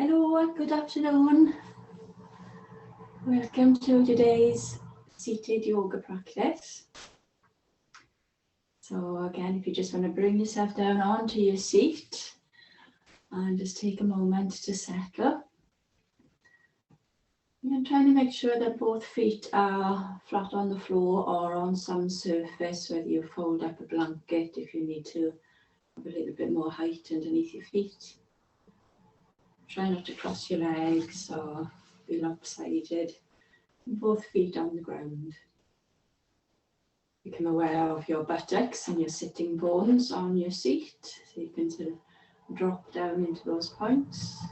Hello, good afternoon. Welcome to today's seated yoga practice. So again, if you just want to bring yourself down onto your seat and just take a moment to settle. You're trying to make sure that both feet are flat on the floor or on some surface, whether you fold up a blanket if you need to have a little bit more height underneath your feet. Try not to cross your legs or be lopsided. Both feet on the ground. Become aware of your buttocks and your sitting bones on your seat. So you can sort of drop down into those points.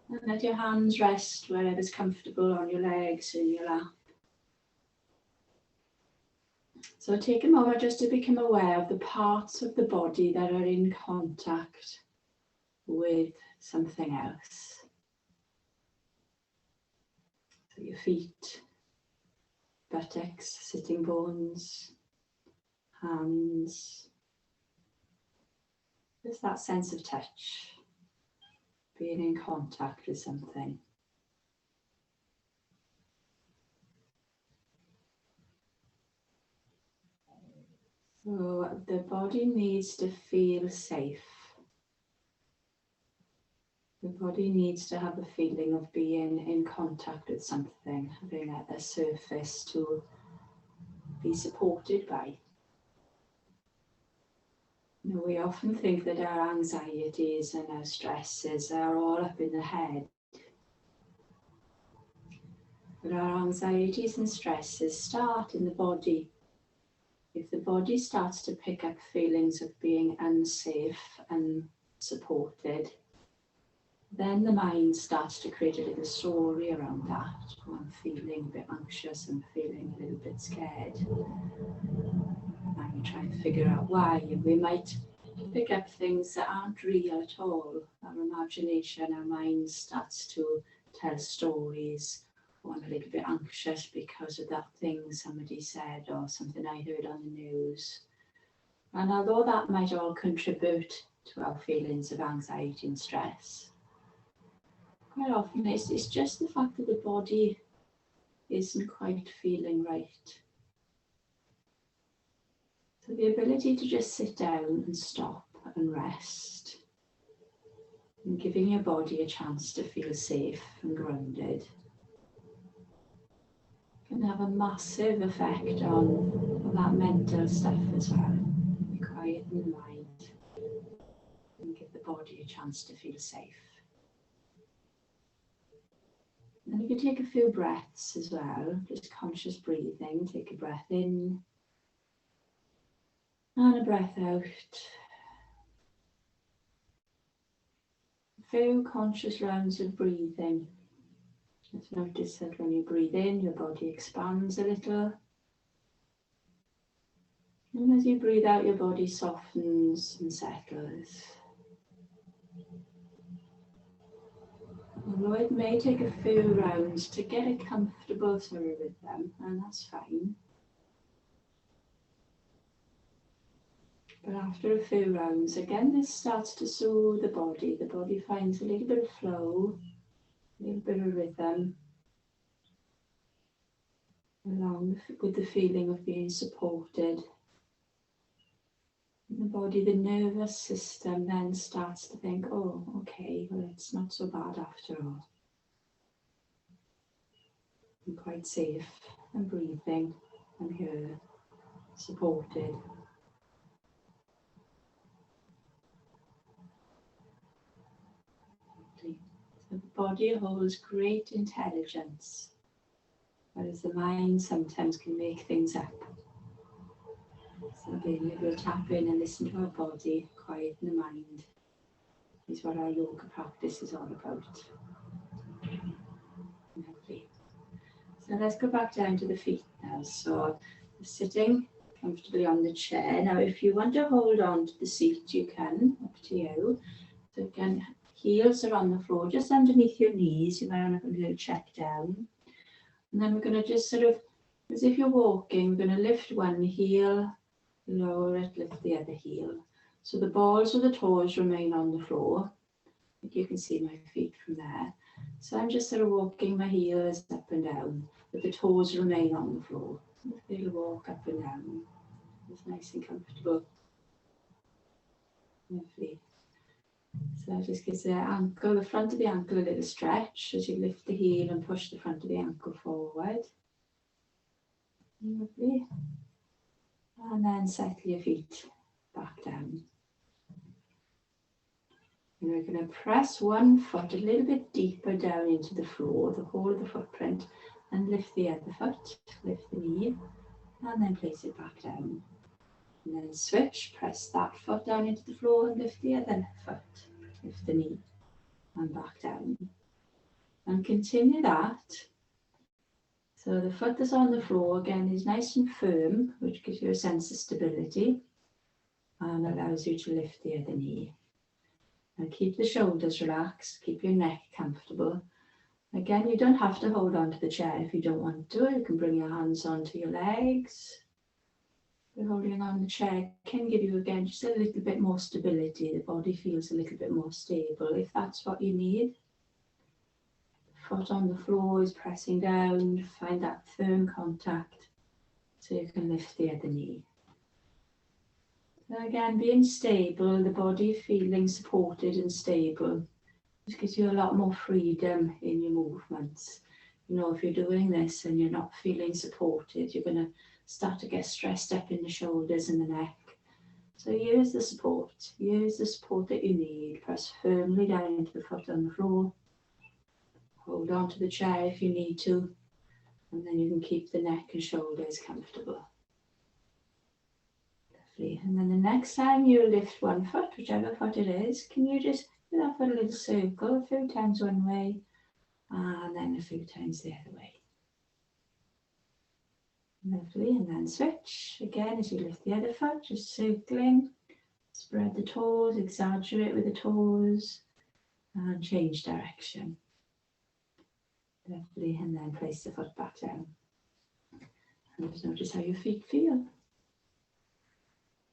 And let your hands rest wherever's comfortable on your legs or your lap. So take a moment just to become aware of the parts of the body that are in contact with something else. So your feet, buttocks, sitting bones, hands. Just that sense of touch, being in contact with something. So the body needs to feel safe. The body needs to have a feeling of being in contact with something, having a surface to be supported by. You know, we often think that our anxieties and our stresses are all up in the head. But our anxieties and stresses start in the body. If the body starts to pick up feelings of being unsafe and unsupported, then the mind starts to create a little story around that. Oh, I'm feeling a bit anxious, I'm feeling a little bit scared. And we try and figure out why. And we might pick up things that aren't real at all. Our imagination, our mind starts to tell stories. Oh, I'm a little bit anxious because of that thing somebody said or something I heard on the news. And although that might all contribute to our feelings of anxiety and stress, quite often it's just the fact that the body isn't quite feeling right. So the ability to just sit down and stop and rest, and giving your body a chance to feel safe and grounded, can have a massive effect on that mental stuff as well. You quieten the mind and give the body a chance to feel safe. And if you take a few breaths as well, just conscious breathing, take a breath in and a breath out. A few conscious rounds of breathing. Just notice that when you breathe in, your body expands a little. And as you breathe out, your body softens and settles. Although it may take a few rounds to get a comfortable sort of rhythm, and that's fine. But after a few rounds, again, this starts to soothe the body. The body finds a little bit of flow, a little bit of rhythm, along with the feeling of being supported. In the body, the nervous system then starts to think, oh, okay, well, it's not so bad after all. I'm quite safe and breathing. I'm here, supported. So the body holds great intelligence, whereas the mind sometimes can make things up. So being able to tap in and listen to our body, quieten the mind, is what our yoga practice is all about. Lovely. So let's go back down to the feet now. So sitting comfortably on the chair. Now if you want to hold on to the seat, you can, up to you. So again, heels are on the floor, just underneath your knees. You might want to put a little check down. And then we're going to just sort of, as if you're walking, we're going to lift one heel, lower it, lift the other heel. So the balls of the toes remain on the floor. You can see my feet from there. So I'm just sort of walking my heels up and down, but the toes remain on the floor. Little walk up and down. It's nice and comfortable. Lovely. So that just gives the ankle, the front of the ankle, a little stretch as you lift the heel and push the front of the ankle forward. Lovely. And then settle your feet back down. And we're going to press one foot a little bit deeper down into the floor, the whole of the footprint, and lift the other foot, lift the knee, and then place it back down. And then switch, press that foot down into the floor and lift the other foot, lift the knee, and back down. And continue that. So the foot that's on the floor again is nice and firm, which gives you a sense of stability and allows you to lift the other knee. And keep the shoulders relaxed, keep your neck comfortable. Again, you don't have to hold on to the chair if you don't want to. You can bring your hands onto your legs. But holding on the chair can give you, again, just a little bit more stability. The body feels a little bit more stable if that's what you need. Foot on the floor is pressing down, find that firm contact so you can lift the other knee. So again, being stable, the body feeling supported and stable, just gives you a lot more freedom in your movements. You know, if you're doing this and you're not feeling supported, you're going to start to get stressed up in the shoulders and the neck. So use the support that you need. Press firmly down into the foot on the floor. Hold on to the chair if you need to, and then you can keep the neck and shoulders comfortable. Lovely. And then the next time you lift one foot, whichever foot it is, can you just do that for a little circle, a few times one way, and then a few times the other way. Lovely. And then switch again as you lift the other foot, just circling, spread the toes, exaggerate with the toes, and change direction. Lovely, and then place the foot back down. And just notice how your feet feel.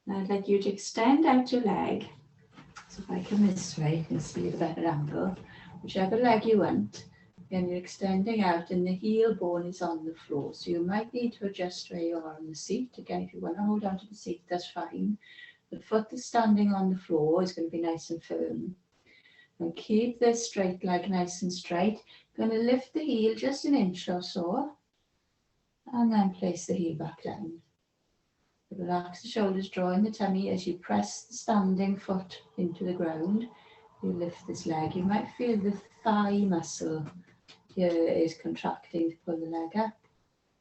Now I'd like you to extend out your leg. So if I come this way, you can see the better angle. Whichever leg you want, again you're extending out and the heel bone is on the floor. So you might need to adjust where you are on the seat. Again, if you want to hold on to the seat, that's fine. The foot that's standing on the floor is going to be nice and firm. And keep this straight leg nice and straight. Going to lift the heel just an inch or so, and then place the heel back down. Relax the shoulders, drawing the tummy as you press the standing foot into the ground. You lift this leg. You might feel the thigh muscle here is contracting to pull the leg up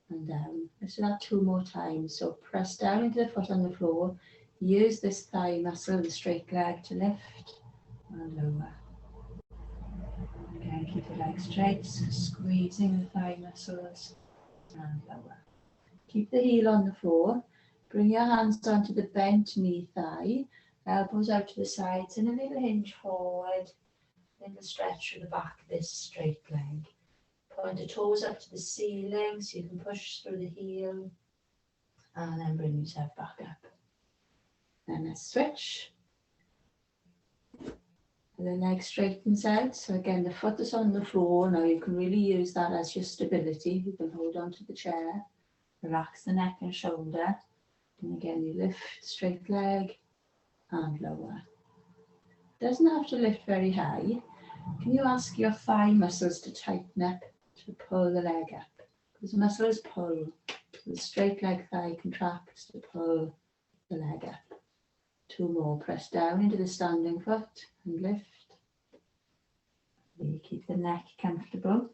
and down. Let's do that 2 more times. So press down into the foot on the floor. Use this thigh muscle, the straight leg, to lift and lower. Again, keep the leg straight, squeezing the thigh muscles and lower. Keep the heel on the floor. Bring your hands onto the bent knee thigh, elbows out to the sides and a little hinge forward, a little stretch through the back of this straight leg. Point the toes up to the ceiling so you can push through the heel and then bring yourself back up. Then let's switch. And the leg straightens out. So again, the foot is on the floor. Now you can really use that as your stability. You can hold on to the chair, relax the neck and shoulder. And again, you lift straight leg and lower. Doesn't have to lift very high. Can you ask your thigh muscles to tighten up to pull the leg up? Because muscles pull. The straight leg thigh contracts to pull the leg up. 2 more. Press down into the standing foot and lift. You keep the neck comfortable.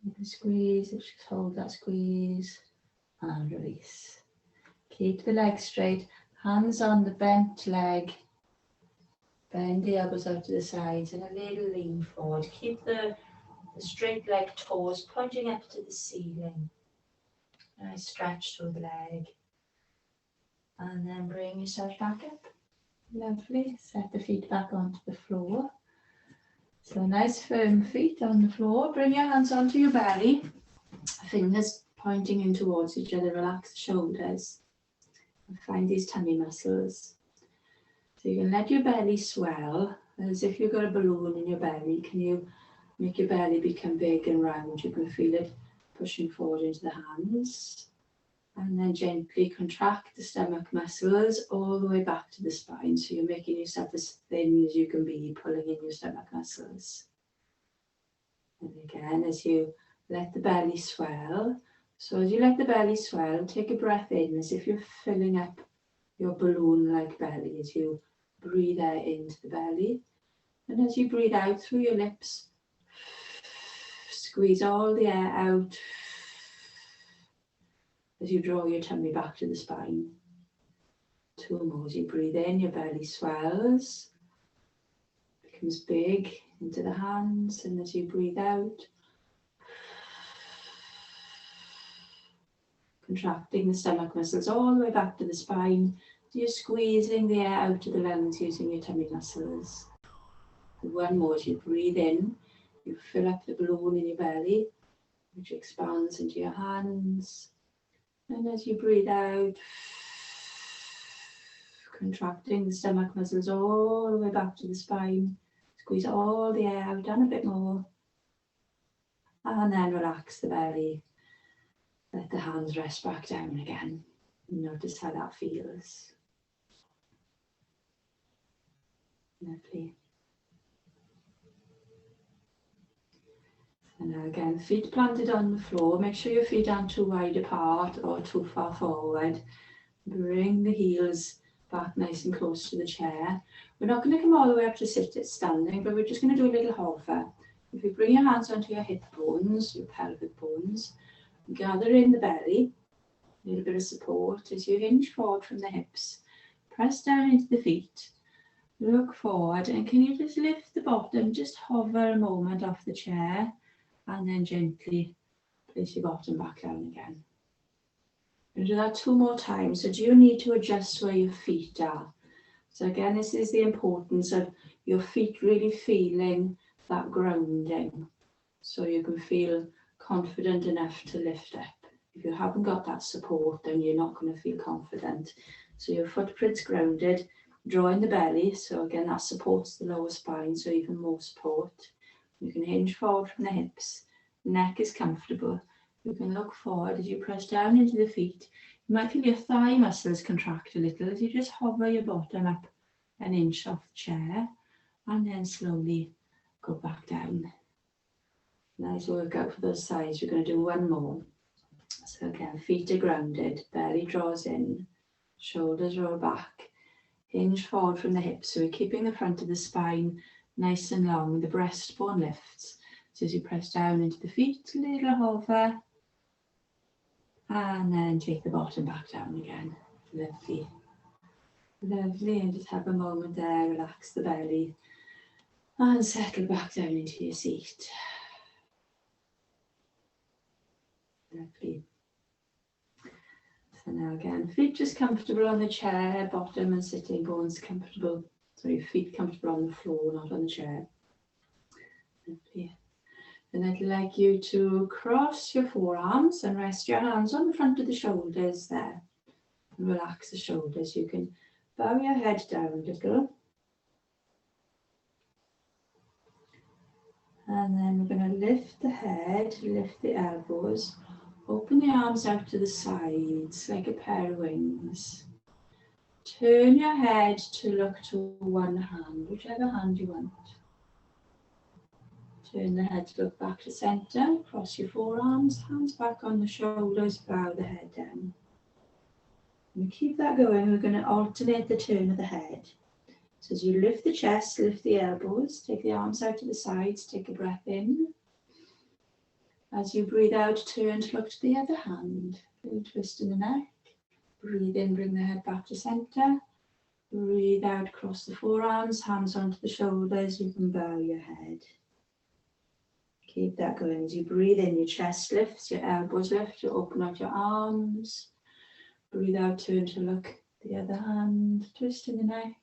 You can squeeze, just hold that squeeze and release. Keep the leg straight, hands on the bent leg. Bend the elbows out to the sides and a little lean forward. Keep the straight leg toes pointing up to the ceiling. Nice stretch through the leg. And then bring yourself back up. Lovely. Set the feet back onto the floor. So nice firm feet on the floor. Bring your hands onto your belly. Fingers pointing in towards each other. Relax the shoulders. And find these tummy muscles. So you can let your belly swell As if you've got a balloon in your belly, can you make your belly become big and round? You can feel it pushing forward into the hands. And then gently contract the stomach muscles all the way back to the spine. So you're making yourself as thin as you can be, pulling in your stomach muscles. And again, as you let the belly swell. So as you let the belly swell, take a breath in as if you're filling up your balloon-like belly as you breathe air into the belly. And as you breathe out through your lips, squeeze all the air out as you draw your tummy back to the spine. 2 more. As you breathe in, your belly swells, becomes big into the hands, and as you breathe out, contracting the stomach muscles all the way back to the spine. So you're squeezing the air out of the lungs using your tummy muscles. And 1 more. As you breathe in, you fill up the balloon in your belly, which expands into your hands. And as you breathe out, contracting the stomach muscles all the way back to the spine. Squeeze all the air out, and a bit more. And then relax the belly. Let the hands rest back down again. Notice how that feels. Lovely. And now again, feet planted on the floor. Make sure your feet aren't too wide apart or too far forward. Bring the heels back nice and close to the chair. We're not going to come all the way up to standing, but we're just going to do a little hover. If you bring your hands onto your hip bones, your pelvic bones, gather in the belly, a little bit of support as you hinge forward from the hips. Press down into the feet. Look forward, and can you just lift the bottom, just hover a moment off the chair, and then gently place your bottom back down again. And do that 2 more times. So do you need to adjust where your feet are? So again, this is the importance of your feet really feeling that grounding, so you can feel confident enough to lift up. If you haven't got that support, then you're not going to feel confident. So your footprint's grounded, drawing the belly. So again, that supports the lower spine, so even more support. You can hinge forward from the hips. Neck is comfortable. You can look forward as you press down into the feet. You might feel your thigh muscles contract a little as you just hover your bottom up an inch off the chair, and then slowly go back down. Nice workout for those sides. We're going to do 1 more. So again, feet are grounded, belly draws in, shoulders roll back, hinge forward from the hips. So we're keeping the front of the spine nice and long. The breastbone lifts. So as you press down into the feet, little hover, and then take the bottom back down again. Lovely. Lovely, and just have a moment there, relax the belly, and settle back down into your seat. Lovely. So now again, feet just comfortable on the chair, bottom and sitting bones comfortable. So your feet comfortable on the floor, not on the chair. Lovely. And I'd like you to cross your forearms and rest your hands on the front of the shoulders there. And relax the shoulders. You can bow your head down a little. And then we're going to lift the head, lift the elbows, open the arms out to the sides like a pair of wings. Turn your head to look to one hand, whichever hand you want. Turn the head to look back to center, cross your forearms, hands back on the shoulders, bow the head down. And keep that going. We're going to alternate the turn of the head. So as you lift the chest, lift the elbows, take the arms out to the sides, take a breath in. As you breathe out, turn to look to the other hand. Little twist in the neck. Breathe in, bring the head back to center. Breathe out, cross the forearms, hands onto the shoulders. You can bow your head. Keep that going. As you breathe in, your chest lifts, your elbows lift, you open out your arms. Breathe out, turn to look the other hand, twist in the neck.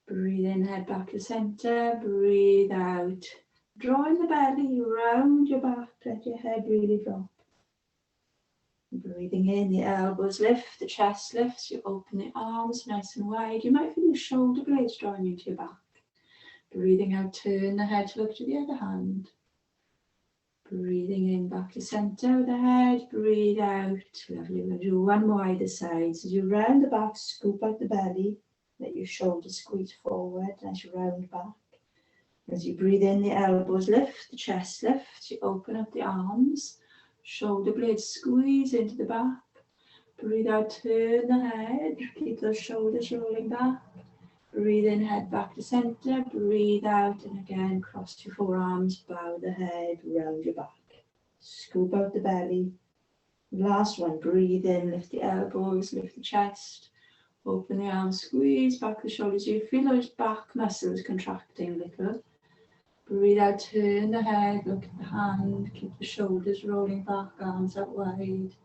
Breathe in, head back to center. Breathe out, drawing the belly round your back, let your head really drop. Breathing in, the elbows lift, the chest lifts, you open the arms nice and wide. You might feel your shoulder blades drawing into your back. Breathing out, turn the head to look to the other hand. Breathing in back to centre of the head, breathe out. Lovely, we'll do one more either side. So you round the back, scoop out the belly, let your shoulders squeeze forward, nice round back. As you breathe in, the elbows lift, the chest lifts, you open up the arms, shoulder blades squeeze into the back. Breathe out, turn the head, keep those shoulders rolling back. Breathe in, head back to centre, breathe out, and again, cross your forearms, bow the head, round your back. Scoop out the belly. Last one, breathe in, lift the elbows, lift the chest, open the arms, squeeze back the shoulders. You feel those back muscles contracting a little. Breathe out, turn the head, look at the hand, keep the shoulders rolling back, arms out wide.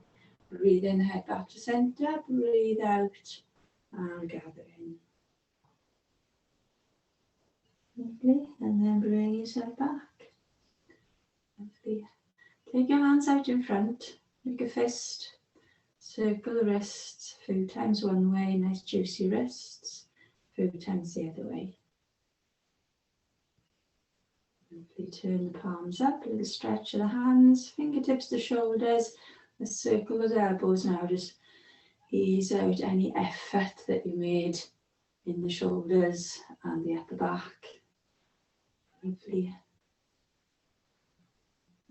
Breathe in, head back to centre, breathe out, and gather in. Lovely, and then bring yourself back. Lovely. Take your hands out in front, make a fist, circle the wrists, a few times one way, nice juicy wrists, a few times the other way. Lovely, turn the palms up, a little stretch of the hands, fingertips to shoulders, let's circle those elbows now, just ease out any effort that you made in the shoulders and the upper back. Lovely.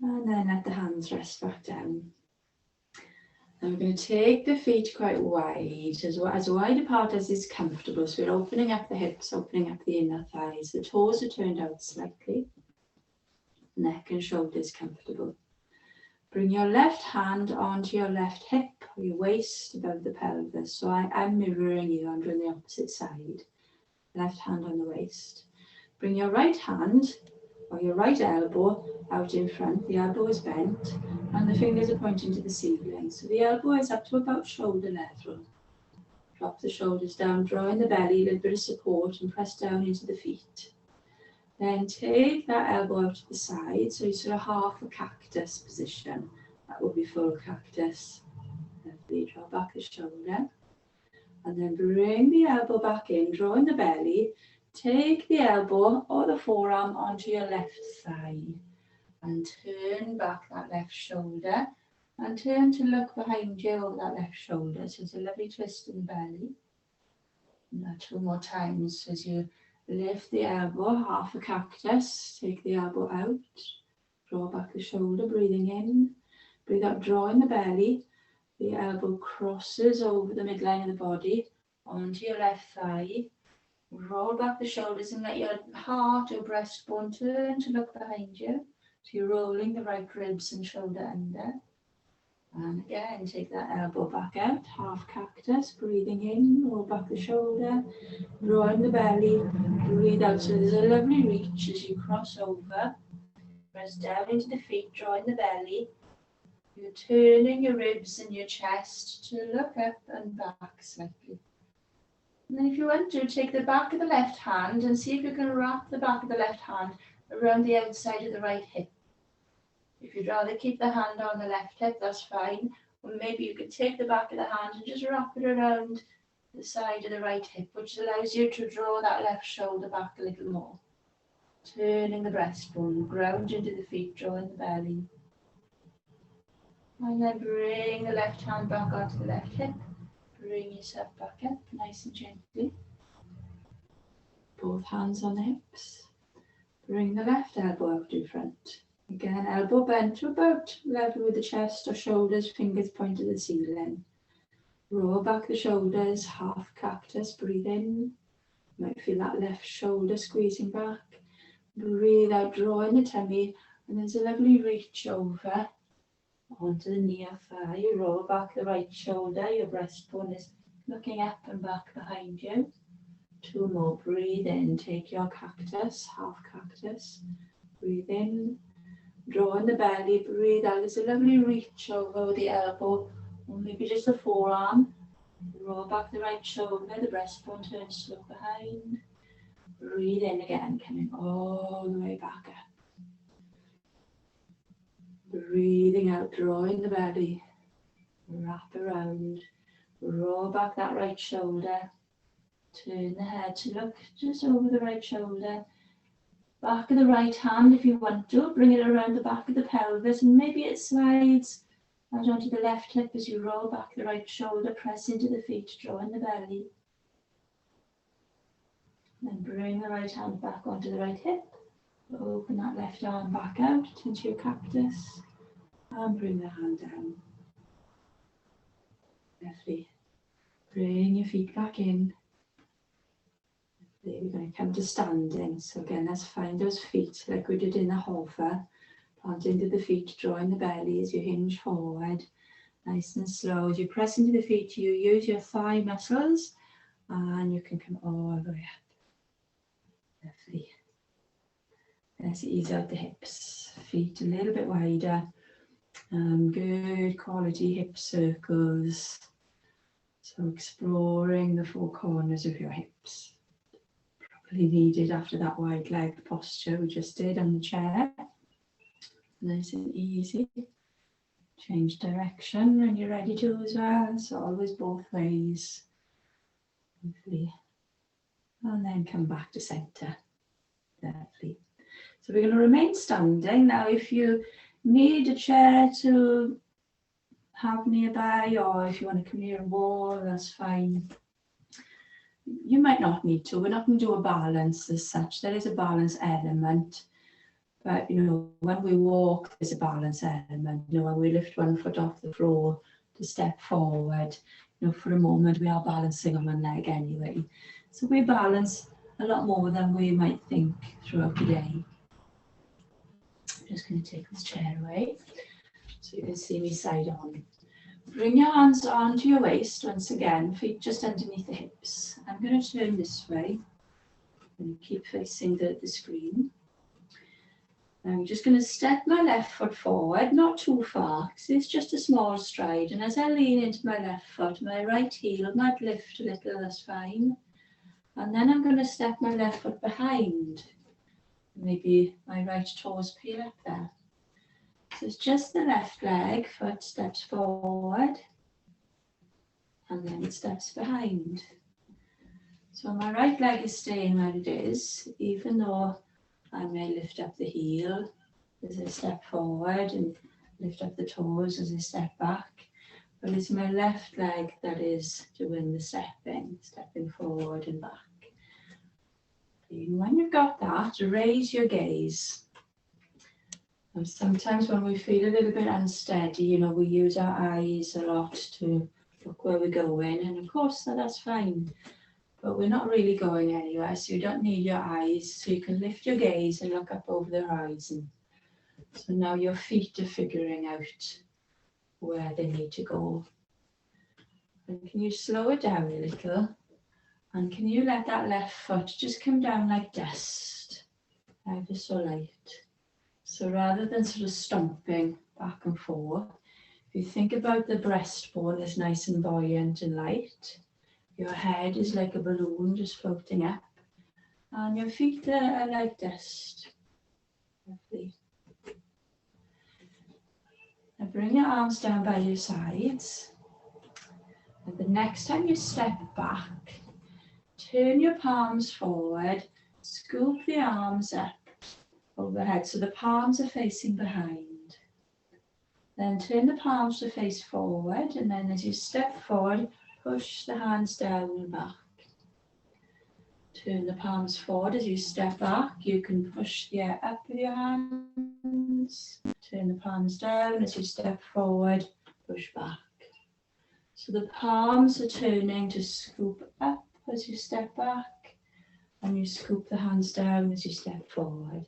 And then let the hands rest back down. And we're going to take the feet quite wide, as wide apart as is comfortable. So we're opening up the hips, opening up the inner thighs. The toes are turned out slightly. Neck and shoulders comfortable. Bring your left hand onto your left hip or your waist above the pelvis. So I'm mirroring you, I'm doing the opposite side. Left hand on the waist. Bring your right hand or your right elbow out in front. The elbow is bent and the fingers are pointing to the ceiling. So the elbow is up to about shoulder level. Drop the shoulders down, draw in the belly, a little bit of support and press down into the feet. Then take that elbow out to the side, so you sort of half a cactus position. That will be full cactus. Lovely, draw back the shoulder. And then bring the elbow back in, draw in the belly. Take the elbow or the forearm onto your left thigh. And turn back that left shoulder. And turn to look behind you over that left shoulder. So it's a lovely twist in the belly. And 2 more times as you lift the elbow, half a cactus, take the elbow out, draw back the shoulder, breathing in, breathe out, draw in the belly, the elbow crosses over the midline of the body, onto your left thigh, roll back the shoulders and let your heart or breastbone turn to look behind you, so you're rolling the right ribs and shoulder under. And again, take that elbow back out, half cactus, breathing in, roll back the shoulder, draw in the belly, breathe out. So there's a lovely reach as you cross over, press down into the feet, draw in the belly. You're turning your ribs and your chest to look up and back slightly. And then if you want to, take the back of the left hand and see if you can wrap the back of the left hand around the outside of the right hip. If you'd rather keep the hand on the left hip, that's fine. Or maybe you could take the back of the hand and just wrap it around the side of the right hip, which allows you to draw that left shoulder back a little more. Turning the breastbone, ground into the feet, drawing the belly. And then bring the left hand back onto the left hip. Bring yourself back up, nice and gently. Both hands on the hips. Bring the left elbow out in front. Again, elbow bent to about level with the chest or shoulders, fingers point to the ceiling. Roll back the shoulders, half cactus, breathe in. You might feel that left shoulder squeezing back. Breathe out, draw in the tummy, and there's a lovely reach over onto the knee or thigh. You roll back the right shoulder, your breastbone is looking up and back behind you. 2 more, breathe in, take your cactus, half cactus, breathe in. Draw in the belly, breathe out. There's a lovely reach over the elbow, or maybe just the forearm. Roll back the right shoulder, the breastbone turns to look behind. Breathe in again, coming all the way back up. Breathing out, drawing the belly. Wrap around. Roll back that right shoulder. Turn the head to look just over the right shoulder. Back of the right hand, if you want to, bring it around the back of the pelvis, and maybe it slides out onto the left hip as you roll back the right shoulder, press into the feet, drawing the belly. Then bring the right hand back onto the right hip. Open that left arm back out into your cactus, and bring the hand down. Lovely. Bring your feet back in. We're going to come to standing. So again, let's find those feet like we did in the hover. Plant into the feet, drawing the belly as you hinge forward. Nice and slow. As you press into the feet, you use your thigh muscles and you can come all the way up. Lovely. Let's ease out the hips. Feet a little bit wider. Good quality hip circles. So exploring the four corners of your hips. Probably needed after that wide leg posture we just did on the chair. Nice and easy. Change direction when you're ready to as well. So always both ways. Lovely. And then come back to center. Lovely. So we're going to remain standing. Now if you need a chair to have nearby, or if you want to come near a wall, that's fine. You might not need to. We're not going to do a balance as such. There is a balance element. But, you know, when we walk, there's a balance element. You know, when we lift one foot off the floor to step forward, you know, for a moment, we are balancing on one leg anyway. So we balance a lot more than we might think throughout the day. I'm just going to take this chair away so you can see me side on. Bring your hands onto your waist once again, feet just underneath the hips. I'm going to turn this way and keep facing the screen. I'm just going to step my left foot forward, not too far, because it's just a small stride. And as I lean into my left foot, my right heel might lift a little, that's fine. And then I'm going to step my left foot behind. Maybe my right toes peel up there. So it's just the left leg, foot steps forward, and then it steps behind. So my right leg is staying where it is, even though I may lift up the heel as I step forward and lift up the toes as I step back. But it's my left leg that is doing the stepping forward and back. And when you've got that, raise your gaze. And sometimes when we feel a little bit unsteady, you know, we use our eyes a lot to look where we're going. And of course, that's fine. But we're not really going anywhere, so you don't need your eyes. So you can lift your gaze and look up over the horizon. So now your feet are figuring out where they need to go. And can you slow it down a little? And can you let that left foot just come down like dust, ever so light? So rather than sort of stomping back and forth, if you think about the breastbone as nice and buoyant and light, your head is like a balloon just floating up, and your feet are like dust. Lovely. Now bring your arms down by your sides, and the next time you step back, turn your palms forward, scoop the arms up overhead so the palms are facing behind. Then turn the palms to face forward, and then as you step forward, push the hands down and back. Turn the palms forward as you step back. You can push the air up with your hands. Turn the palms down as you step forward, push back. So the palms are turning to scoop up as you step back, and you scoop the hands down as you step forward.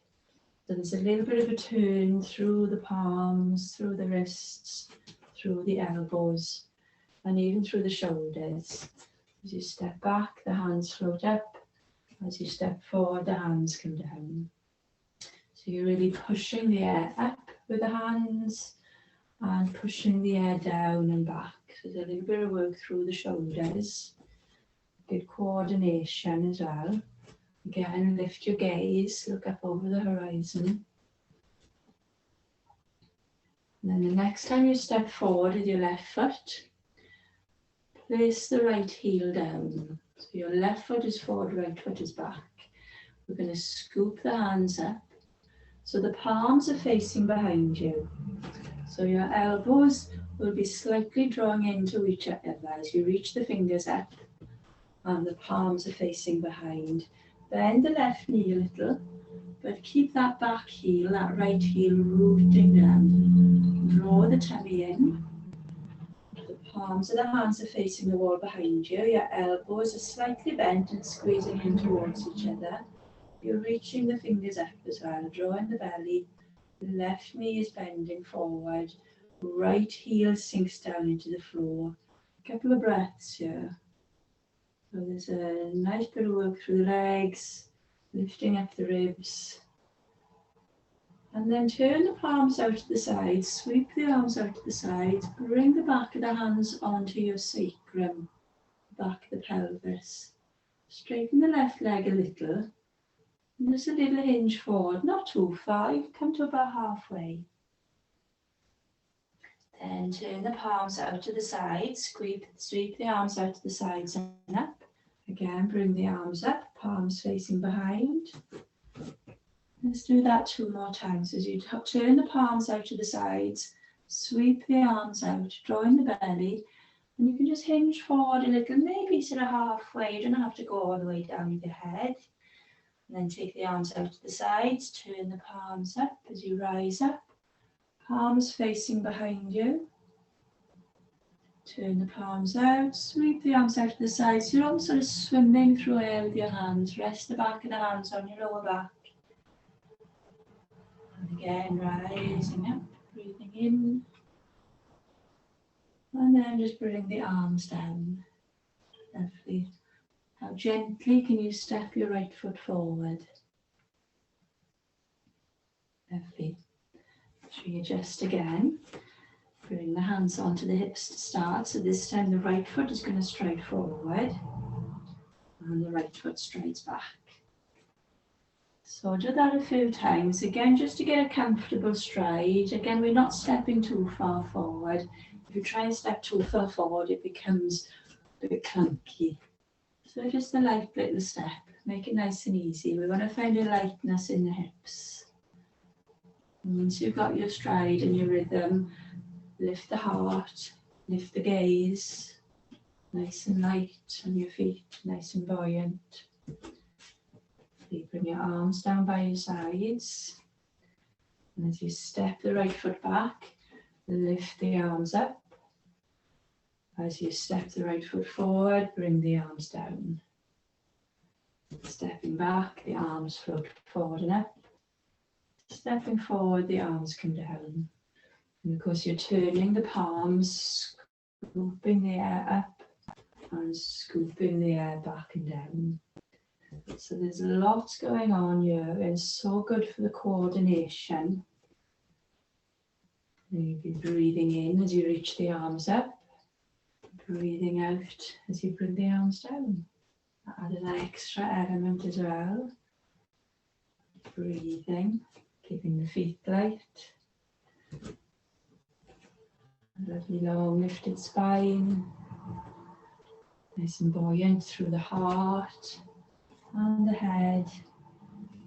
So there's a little bit of a turn through the palms, through the wrists, through the elbows, and even through the shoulders. As you step back, the hands float up. As you step forward, the hands come down. So you're really pushing the air up with the hands and pushing the air down and back. So there's a little bit of work through the shoulders. Good coordination as well. Again, lift your gaze, look up over the horizon. And then the next time you step forward with your left foot, place the right heel down. So your left foot is forward, right foot is back. We're going to scoop the hands up. So the palms are facing behind you. So your elbows will be slightly drawing into each other as you reach the fingers up and the palms are facing behind. Bend the left knee a little, but keep that back heel, that right heel rooting down. Draw the tummy in. The palms of the hands are facing the wall behind you. Your elbows are slightly bent and squeezing in towards each other. You're reaching the fingers up as well, drawing the belly. The left knee is bending forward. Right heel sinks down into the floor. A couple of breaths here. So there's a nice bit of work through the legs, lifting up the ribs. And then turn the palms out to the sides, sweep the arms out to the sides, bring the back of the hands onto your sacrum, back of the pelvis. Straighten the left leg a little. And just a little hinge forward, not too far, you come to about halfway. Then turn the palms out to the sides, sweep the arms out to the sides and up. Again, bring the arms up, palms facing behind. Let's do that 2 more times. As you turn the palms out to the sides, sweep the arms out, drawing the belly, and you can just hinge forward a little, maybe sort of halfway. You don't have to go all the way down with your head. And then take the arms out to the sides, turn the palms up as you rise up, palms facing behind you. Turn the palms out, sweep the arms out to the sides. You're almost sort of swimming through air with your hands. Rest the back of the hands on your lower back. And again, rising up, breathing in. And then just bring the arms down. Lovely. Now gently can you step your right foot forward. Lovely. Readjust again. Bring the hands onto the hips to start. So this time the right foot is going to stride forward and the right foot strides back. So do that a few times. Again, just to get a comfortable stride. Again, we're not stepping too far forward. If you try and step too far forward, it becomes a bit clunky. So just a light little step. Make it nice and easy. We want to find a lightness in the hips. And once you've got your stride and your rhythm, lift the heart, lift the gaze, nice and light on your feet, nice and buoyant. You bring your arms down by your sides. And as you step the right foot back, lift the arms up. As you step the right foot forward, bring the arms down. Stepping back, the arms float forward and up. Stepping forward, the arms come down. And of course, you're turning the palms, scooping the air up and scooping the air back and down. So there's lots going on here. It's so good for the coordination. You'll be breathing in as you reach the arms up, breathing out as you bring the arms down. Add an extra element as well. Breathing, keeping the feet light. Lovely long lifted spine. Nice and buoyant through the heart and the head.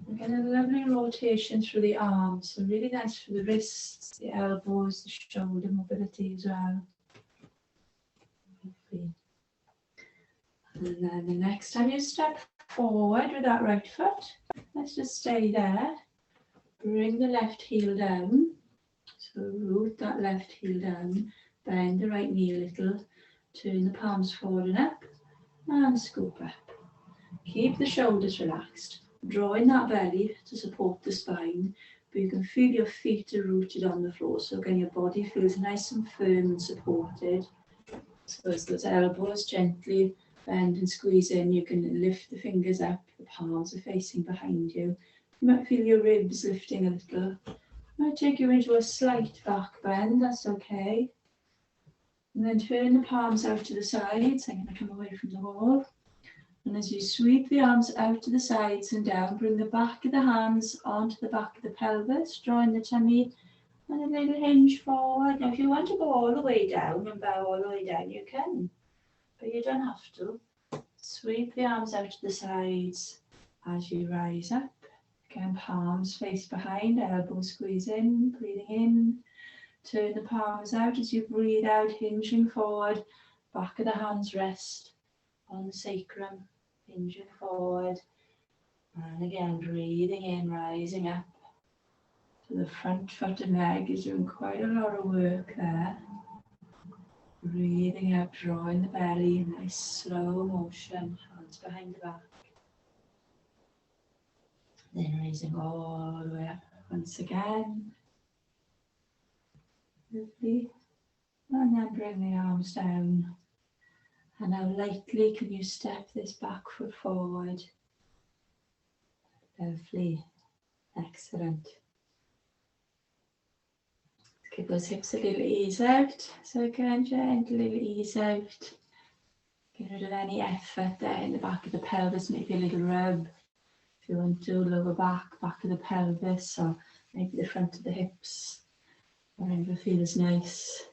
Again, a lovely rotation through the arms. So really nice for the wrists, the elbows, the shoulder mobility as well. Lovely. And then the next time you step forward with that right foot, let's just stay there. Bring the left heel down. So root that left heel down. Bend the right knee a little. Turn the palms forward and up. And scoop up. Keep the shoulders relaxed. Draw in that belly to support the spine. But you can feel your feet are rooted on the floor. So again, your body feels nice and firm and supported. So as those elbows gently bend and squeeze in, you can lift the fingers up, the palms are facing behind you. You might feel your ribs lifting a little. Might take you into a slight back bend, that's okay. And then turn the palms out to the sides. I'm going to come away from the wall. And as you sweep the arms out to the sides and down, bring the back of the hands onto the back of the pelvis, drawing the tummy and a little hinge forward. Now if you want to go all the way down and bow all the way down, you can. But you don't have to. Sweep the arms out to the sides As you rise up, again, palms face behind, elbows squeeze in, breathing in. Turn the palms out as you breathe out, hinging forward. Back of the hands rest on the sacrum, hinging forward. And again, breathing in, rising up. So the front foot and leg is doing quite a lot of work there. Breathing out, drawing the belly, nice slow motion, hands behind the back. Then raising all the way up once again. Lovely. And then bring the arms down. And now lightly can you step this back foot forward. Lovely. Excellent. Give those hips a little ease out. So again, gently ease out. Get rid of any effort there in the back of the pelvis, maybe a little rub. If you want to, lower back, back of the pelvis, or maybe the front of the hips. Whatever feels nice.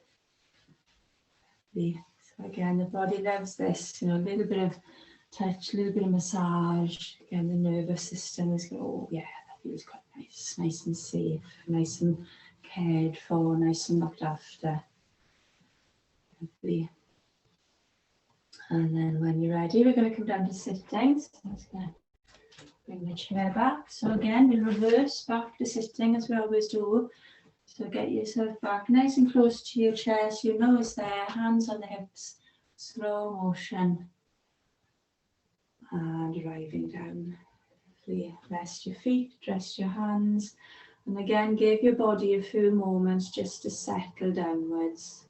So again, the body loves this, a little bit of touch, a little bit of massage. Again, the nervous system is going, oh yeah, that feels quite nice, nice and safe, nice and cared for, nice and looked after. Lovely. And then when you're ready, we're going to come down to sitting. So I'm just going to bring the chair back. So again, we'll reverse back to sitting as we always do. So get yourself back nice and close to your chest, your nose there, hands on the hips, slow motion. And arriving down. Rest your feet, rest your hands. And again, give your body a few moments just to settle downwards.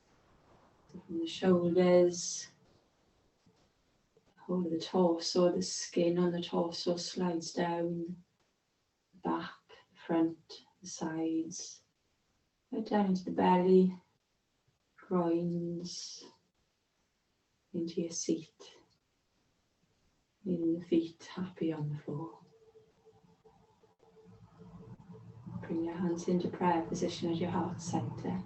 So from the shoulders, whole of the torso, the skin on the torso slides down, back, front, the sides, right down into the belly, groins, into your seat, leaving the feet happy on the floor. Bring your hands into prayer position at your heart center.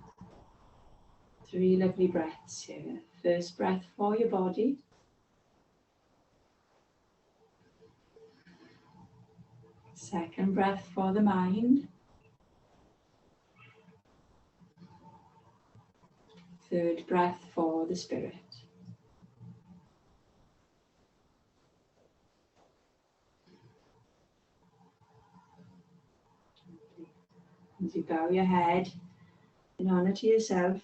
3 lovely breaths here. First breath for your body. Second breath for the mind. Third breath for the spirit. As you bow your head in honor to yourself,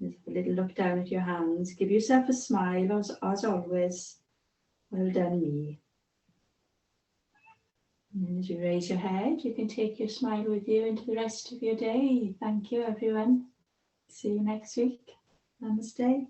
just a little look down at your hands. Give yourself a smile as always. Well done, me. And then as you raise your head, you can take your smile with you into the rest of your day. Thank you, everyone. See you next week. Namaste.